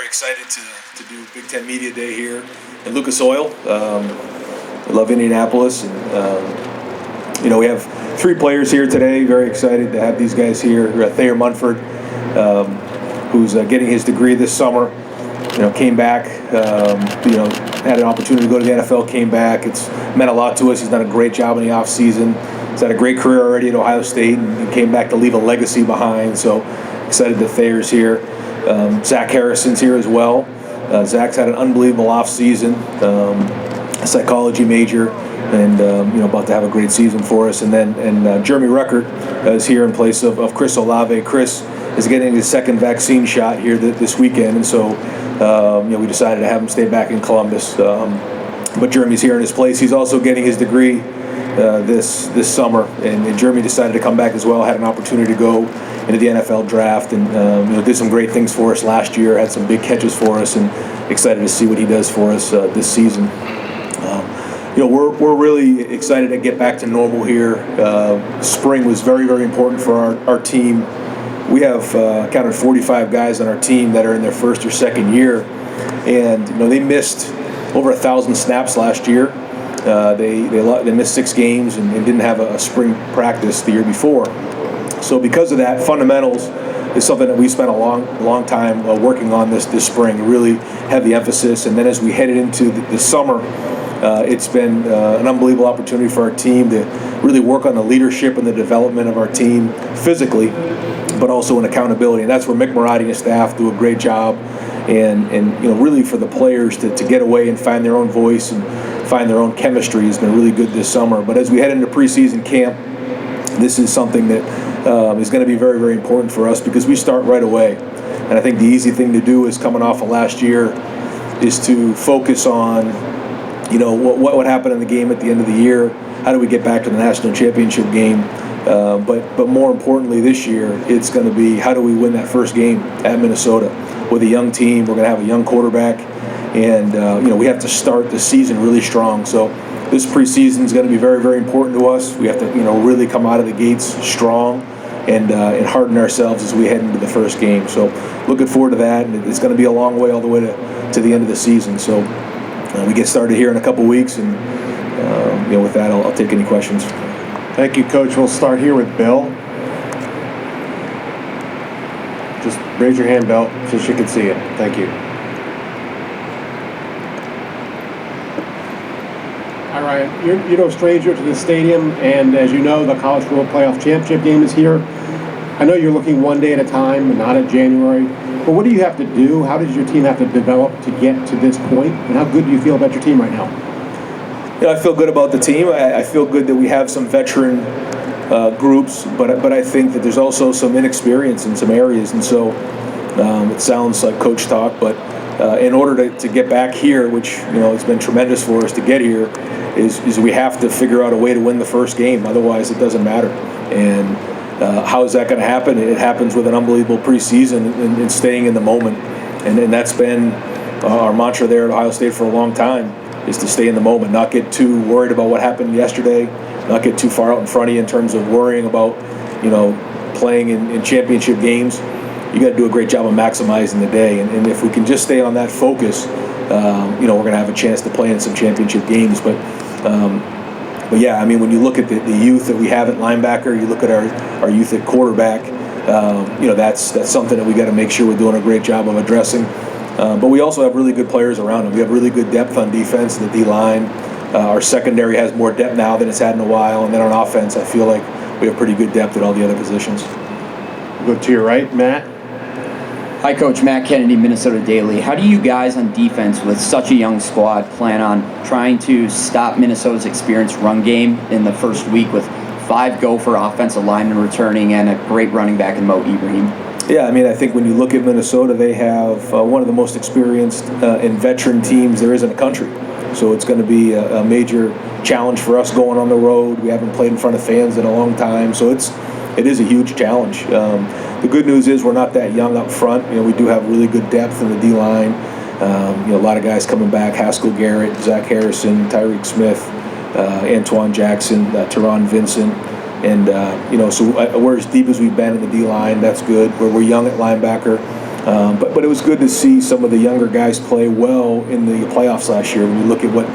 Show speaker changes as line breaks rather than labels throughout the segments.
very excited to do Big Ten Media Day here in Lucas Oil. I love Indianapolis. And, we have three players here today. Very excited to have these guys here. Thayer Munford, who's getting his degree this summer. Came back, had an opportunity to go to the NFL, came back. It's meant a lot to us. He's done a great job in the offseason. He's had a great career already at Ohio State and came back to leave a legacy behind. So excited that Thayer's here. Zach Harrison's here as well. Zach's had an unbelievable offseason, a psychology major, and about to have a great season for us. And Jeremy Ruckert is here in place of Chris Olave. Chris is getting his second vaccine shot here this weekend, and so we decided to have him stay back in Columbus. But Jeremy's here in his place. He's also getting his degree this summer, and Jeremy decided to come back as well. Had an opportunity to go into the NFL draft, and did some great things for us last year. Had some big catches for us, and excited to see what he does for us this season. We're really excited to get back to normal here. Spring was very, very important for our team. We have counted 45 guys on our team that are in their first or second year, and they missed over 1,000 snaps last year. They missed 6 games and didn't have a spring practice the year before. So because of that, fundamentals is something that we spent a long time working on this spring. Really heavy emphasis, and then as we headed into the summer, it's been an unbelievable opportunity for our team to really work on the leadership and the development of our team physically, but also in accountability. And that's where Mick Marotti and his staff do a great job. And really for the players to get away and find their own voice and find their own chemistry has been really good this summer. But as we head into preseason camp, this is something that is going to be very, very important for us because we start right away. And I think the easy thing to do is coming off of last year is to focus on what happened in the game at the end of the year. How do we get back to the national championship game? But more importantly this year, it's going to be how do we win that first game at Minnesota with a young team. We're going to have a young quarterback, and we have to start the season really strong. So this preseason is going to be very, very important to us. We have to really come out of the gates strong and harden ourselves as we head into the first game. So looking forward to that, and it's going to be a long way all the way to the end of the season. So we get started here in a couple weeks, and with that, I'll take any questions.
Thank you, Coach. We'll start here with Bill. Just raise your hand, Bill, so she can see it. Thank you. All right, you're no stranger to the stadium, and as you know, the College World Playoff Championship game is here. I know you're looking one day at a time and not at January, but what do you have to do? How does your team have to develop to get to this point, and how good do you feel about your team right now?
I feel good about the team. I feel good that we have some veteran groups, but I think that there's also some inexperience in some areas, and so it sounds like coach talk, but in order to get back here, which it's been tremendous for us to get here, is we have to figure out a way to win the first game. Otherwise, it doesn't matter. And how is that going to happen? It happens with an unbelievable preseason and staying in the moment, and that's been our mantra there at Ohio State for a long time. Is to stay in the moment, not get too worried about what happened yesterday, not get too far out in front of you in terms of worrying about, playing in championship games. You got to do a great job of maximizing the day, and if we can just stay on that focus, we're going to have a chance to play in some championship games. But yeah, I mean, when you look at the youth that we have at linebacker, you look at our youth at quarterback, that's something that we got to make sure we're doing a great job of addressing. But we also have really good players around them. We have really good depth on defense, the D-line. Our secondary has more depth now than it's had in a while. And then on offense, I feel like we have pretty good depth at all the other positions.
Go to your right, Matt.
Hi, Coach. Matt Kennedy, Minnesota Daily. How do you guys on defense with such a young squad plan on trying to stop Minnesota's experienced run game in the first week with 5 Gopher offensive linemen returning and a great running back in Mo Ibrahim?
Yeah, I mean, I think when you look at Minnesota, they have one of the most experienced and veteran teams there is in the country. So it's going to be a major challenge for us going on the road. We haven't played in front of fans in a long time, so it is a huge challenge. The good news is we're not that young up front. We do have really good depth in the D-line. A lot of guys coming back: Haskell Garrett, Zach Harrison, Tyreek Smith, Antoine Jackson, Teron Vincent. And, so we're as deep as we've been in the D-line. That's good. We're young at linebacker. But it was good to see some of the younger guys play well in the playoffs last year. When you look at what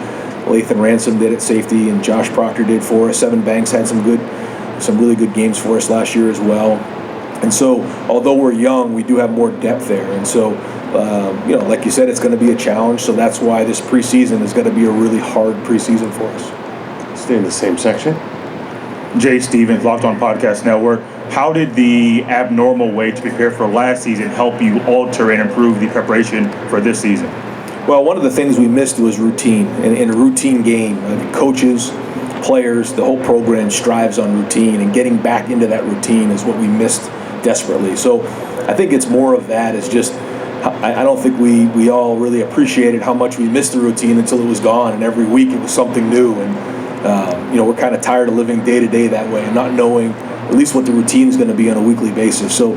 Lathan Ransom did at safety and Josh Proctor did for us, Seven Banks had some really good games for us last year as well. And so, although we're young, we do have more depth there. And so, like you said, it's going to be a challenge. So that's why this preseason is going to be a really hard preseason for us.
Stay in the same section.
Jay Stevens, Locked On Podcast Network. How did the abnormal way to prepare for last season help you alter and improve the preparation for this season?
Well, one of the things we missed was routine. In a routine game, coaches, players, the whole program strives on routine, and getting back into that routine is what we missed desperately. So I think it's more of that. It's just, I don't think we all really appreciated how much we missed the routine until it was gone, and every week it was something new. And we're kind of tired of living day to day that way and not knowing at least what the routine is going to be on a weekly basis. So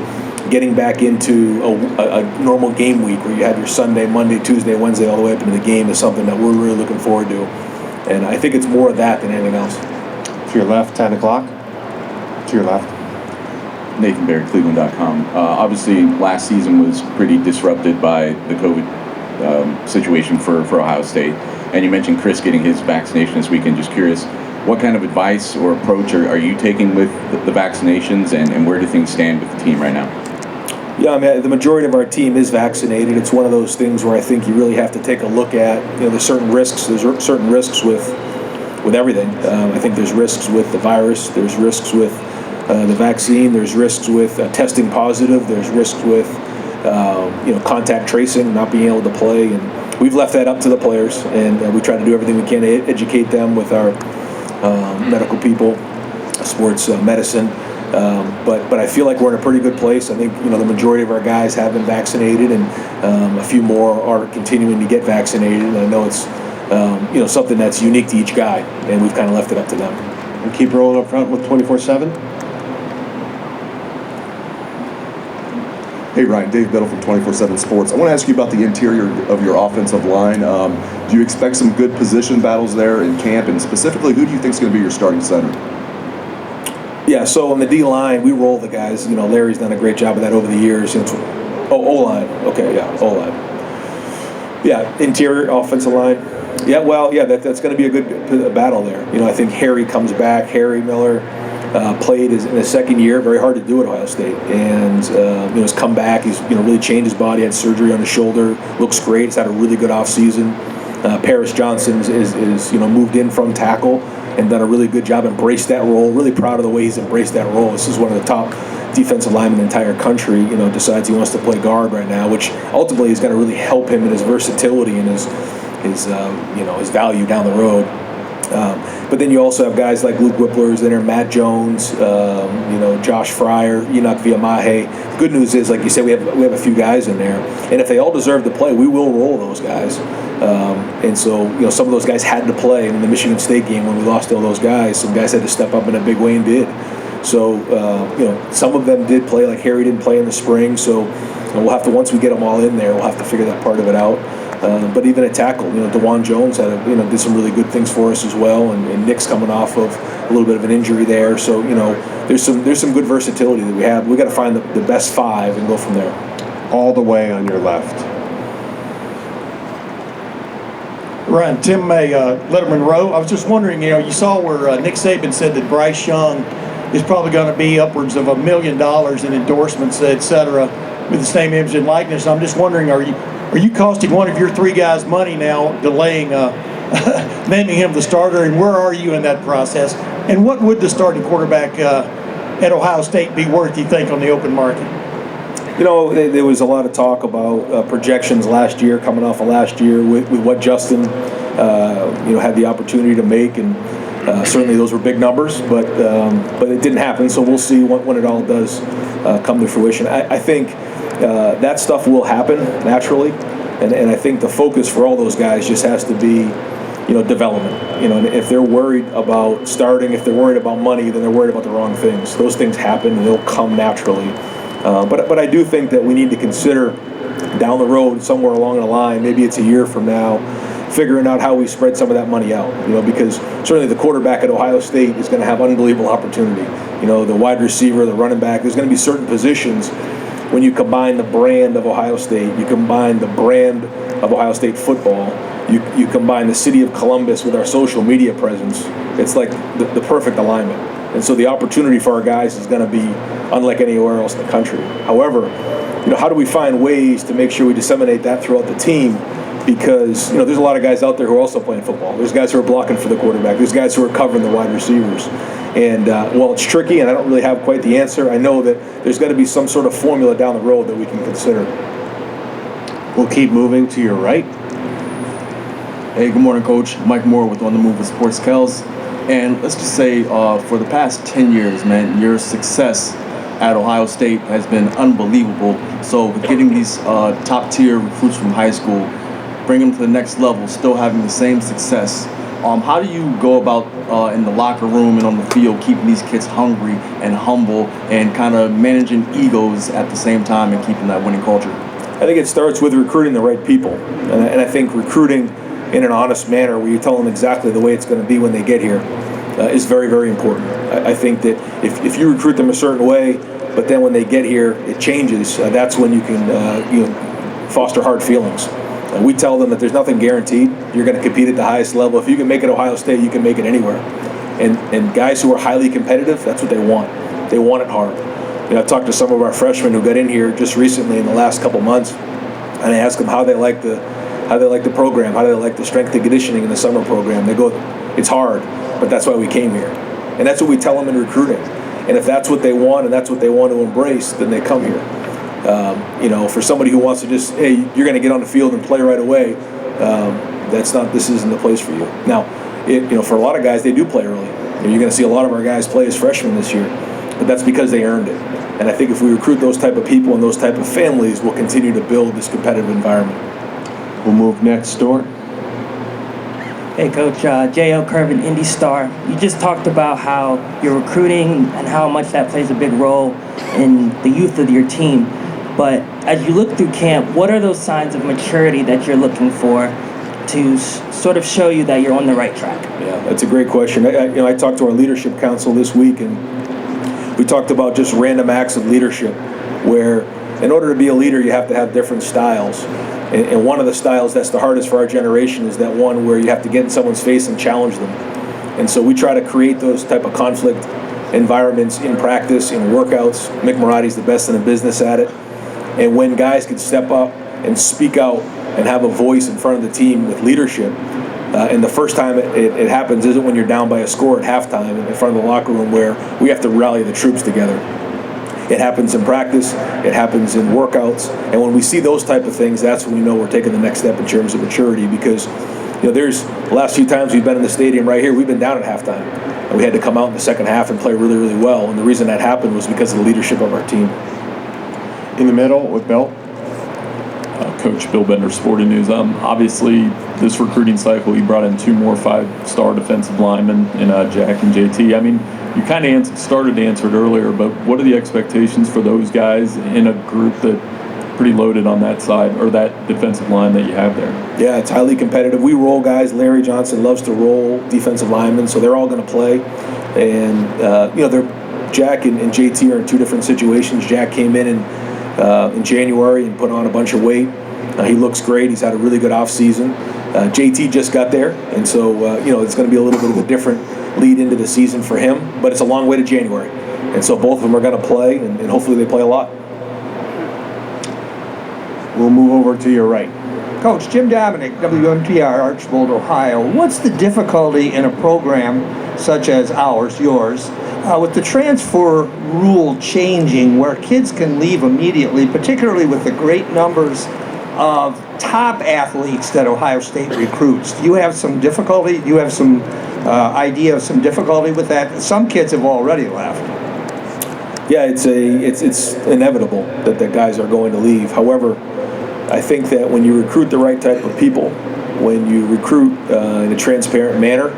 getting back into a normal game week where you have your Sunday, Monday, Tuesday, Wednesday, all the way up into the game is something that we're really looking forward to. And I think it's more of that than anything else.
To your left, 10 o'clock. To your left.
Nathan Baird, Cleveland.com. Obviously, last season was pretty disrupted by the COVID situation for Ohio State. And you mentioned Chris getting his vaccination this weekend. Just curious, what kind of advice or approach are you taking with the vaccinations, and where do things stand with the team right now?
Yeah, I mean, the majority of our team is vaccinated. It's one of those things where I think you really have to take a look at, there's certain risks. There's certain risks with everything. I think there's risks with the virus. There's risks with the vaccine. There's risks with testing positive. There's risks with, contact tracing, not being able to play. And we've left that up to the players, and we try to do everything we can to educate them with our medical people, sports medicine. But I feel like we're in a pretty good place. I think the majority of our guys have been vaccinated, and a few more are continuing to get vaccinated. And I know it's something that's unique to each guy, and we've kind of left it up to them.
And keep rolling up front with 24/7.
Hey Ryan, Dave Biddle from 24/7 Sports. I want to ask you about the interior of your offensive line. Do you expect some good position battles there in camp, and specifically, who do you think is going to be your starting center?
Yeah, so on the D line, we roll the guys. Larry's done a great job of that over the years. O-line. Okay, yeah, O-line. Yeah, interior offensive line. Yeah, well, yeah, that's going to be a good battle there. I think Harry comes back. Harry Miller played in his second year. Very hard to do at Ohio State, and has come back. He's really changed his body. Had surgery on his shoulder. Looks great. He's had a really good offseason. Paris Johnson is moved in from tackle and done a really good job, embraced that role. Really proud of the way he's embraced that role. This is one of the top defensive linemen in the entire country. Decides he wants to play guard right now, which ultimately is going to really help him in his versatility and his value down the road. But then you also have guys like Luke Whippler who's in there, Matt Jones, Josh Fryer, Enoch Viamahe. Good news is, like you said, we have a few guys in there, and if they all deserve to play, we will roll those guys. And so some of those guys had to play. In the Michigan State game when we lost all those guys, some guys had to step up in a big way and did. So some of them did play. Like Harry didn't play in the spring, so we'll have to, once we get them all in there, we'll have to figure that part of it out. But even at tackle, DeJuan Jones did some really good things for us as well, and Nick's coming off of a little bit of an injury there. So there's some good versatility that we have. We got to find the best five and go from there.
All the way on your left.
Ryan, Tim May, Letterman Row. I was just wondering, you saw where Nick Saban said that Bryce Young is probably going to be upwards of $1 million in endorsements, et cetera, with the name, image, and likeness. I'm just wondering, are you costing one of your three guys money now, delaying naming him the starter, and where are you in that process? And what would the starting quarterback at Ohio State be worth, you think, on the open market?
There was a lot of talk about projections last year, coming off of last year with what Justin, had the opportunity to make, and certainly those were big numbers, but it didn't happen. So we'll see when it all does come to fruition. I think that stuff will happen naturally, and I think the focus for all those guys just has to be, development. And if they're worried about starting, if they're worried about money, then they're worried about the wrong things. Those things happen and they'll come naturally. But I do think that we need to consider down the road, somewhere along the line, maybe it's a year from now, figuring out how we spread some of that money out. Because certainly the quarterback at Ohio State is going to have unbelievable opportunity. The wide receiver, the running back, there's going to be certain positions when you combine the brand of Ohio State, you combine the brand of Ohio State football, you combine the city of Columbus with our social media presence, it's like the perfect alignment. And so the opportunity for our guys is going to be unlike anywhere else in the country. However, how do we find ways to make sure we disseminate that throughout the team? Because there's a lot of guys out there who are also playing football. There's guys who are blocking for the quarterback. There's guys who are covering the wide receivers. And while it's tricky, and I don't really have quite the answer, I know that there's got to be some sort of formula down the road that we can consider.
We'll keep moving to your right.
Hey, good morning, Coach. Mike Moore with On the Move with Sports Kells. And let's just say for the past 10 years, man, your success at Ohio State has been unbelievable. So with getting these top-tier recruits from high school, bringing them to the next level, still having the same success, how do you go about in the locker room and on the field keeping these kids hungry and humble and kind of managing egos at the same time and keeping that winning culture?
I think it starts with recruiting the right people. And I think recruiting in an honest manner where you tell them exactly the way it's going to be when they get here is very, very important. I think that if you recruit them a certain way, but then when they get here it changes, that's when you can foster hard feelings. We tell them that there's nothing guaranteed. You're going to compete at the highest level. If you can make it Ohio State, you can make it anywhere. And guys who are highly competitive, that's what they want. They want it hard. I talked to some of our freshmen who got in here just recently in the last couple months, and I asked them how they like the program, how do they like the strength and conditioning in the summer program. They go, it's hard, but that's why we came here. And that's what we tell them in recruiting. And if that's what they want and that's what they want to embrace, then they come here. For somebody who wants to just, hey, you're going to get on the field and play right away, this isn't the place for you. Now, for a lot of guys, they do play early. You're going to see a lot of our guys play as freshmen this year, but that's because they earned it. And I think if we recruit those type of people and those type of families, we'll continue to build this competitive environment.
We'll move next door.
Hey, Coach, J.L. Kervin, Indy Star. You just talked about how you're recruiting and how much that plays a big role in the youth of your team. But as you look through camp, what are those signs of maturity that you're looking for to sort of show you that you're on the right track?
Yeah, that's a great question. I talked to our leadership council this week, and we talked about just random acts of leadership where in order to be a leader, you have to have different styles. And one of the styles that's the hardest for our generation is that one where you have to get in someone's face and challenge them. And so we try to create those type of conflict environments in practice, in workouts. Mick Marotti's the best in the business at it. And when guys can step up and speak out and have a voice in front of the team with leadership, and the first time it happens isn't when you're down by a score at halftime in front of the locker room where we have to rally the troops together. It happens in practice, it happens in workouts, and when we see those type of things, that's when we know we're taking the next step in terms of maturity, because there's the last few times we've been in the stadium right here, we've been down at halftime, and we had to come out in the second half and play really, really well, and the reason that happened was because of the leadership of our team.
In the middle with Bill.
Coach Bill Bender, Sporting News. Obviously, this recruiting cycle, you brought in 2 more 5-star defensive linemen in Jack and JT. I mean, you kind of started to answer it earlier, but what are the expectations for those guys in a group that pretty loaded on that side, or that defensive line that you have there?
Yeah, it's highly competitive. We roll guys. Larry Johnson loves to roll defensive linemen, so they're all going to play. And, Jack and JT are in 2 different situations. Jack came in January and put on a bunch of weight. He looks great. He's had a really good offseason. JT just got there, and so it's going to be a little bit of a different lead into the season for him, but it's a long way to January. And so both of them are going to play, and hopefully they play a lot.
We'll move over to your right.
Coach, Jim Dominic, WNPR, Archbold, Ohio. What's the difficulty in a program such as ours, yours, with the transfer rule changing where kids can leave immediately, particularly with the great numbers of top athletes that Ohio State recruits? Do you have some difficulty? Do you have some idea of some difficulty with that? Some kids have already left.
Yeah, it's inevitable that the guys are going to leave. However, I think that when you recruit the right type of people, when you recruit in a transparent manner,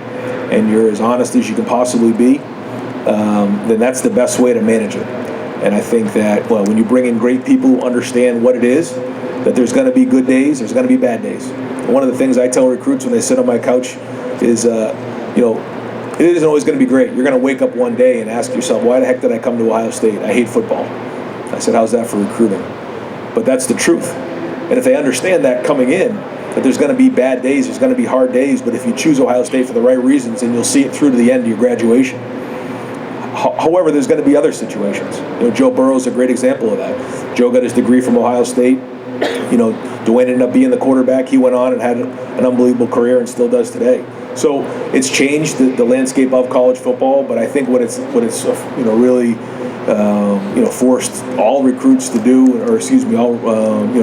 and you're as honest as you can possibly be, then that's the best way to manage it. And I think that when you bring in great people who understand what it is, that there's going to be good days, there's going to be bad days. And one of the things I tell recruits when they sit on my couch is, it isn't always going to be great. You're going to wake up one day and ask yourself, why the heck did I come to Ohio State? I hate football. I said, how's that for recruiting? But that's the truth. And if they understand that coming in, that there's going to be bad days, there's going to be hard days, but if you choose Ohio State for the right reasons, then you'll see it through to the end of your graduation. However, there's going to be other situations. Joe Burrow's a great example of that. Joe got his degree from Ohio State. Dwayne ended up being the quarterback. He went on and had an unbelievable career and still does today. So it's changed the landscape of college football, but I think what it's really forced all recruits to do, or excuse me, all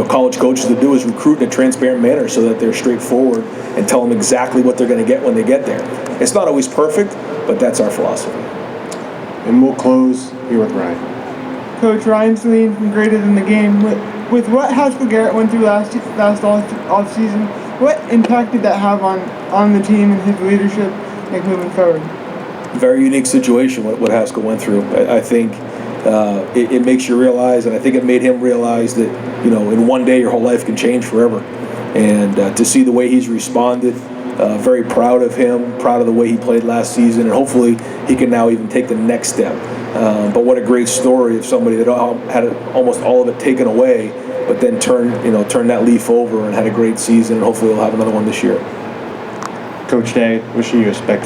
college coaches to do, is recruit in a transparent manner so that they're straightforward and tell them exactly what they're going to get when they get there. It's not always perfect, but that's our philosophy.
And we'll close here with Ryan.
Coach Ryan Saline from Greater Than the Game. With what Haskell Garrett went through last off season, what impact did that have on the team and his leadership moving forward?
Very unique situation what Haskell went through. I think it makes you realize, and I think it made him realize that in one day your whole life can change forever. And to see the way he's responded, very proud of him, proud of the way he played last season, and hopefully he can now even take the next step. But what a great story of somebody that had almost all of it taken away, but then turned that leaf over and had a great season, and hopefully he'll have another one this year.
Coach Day, wishing you a spectacular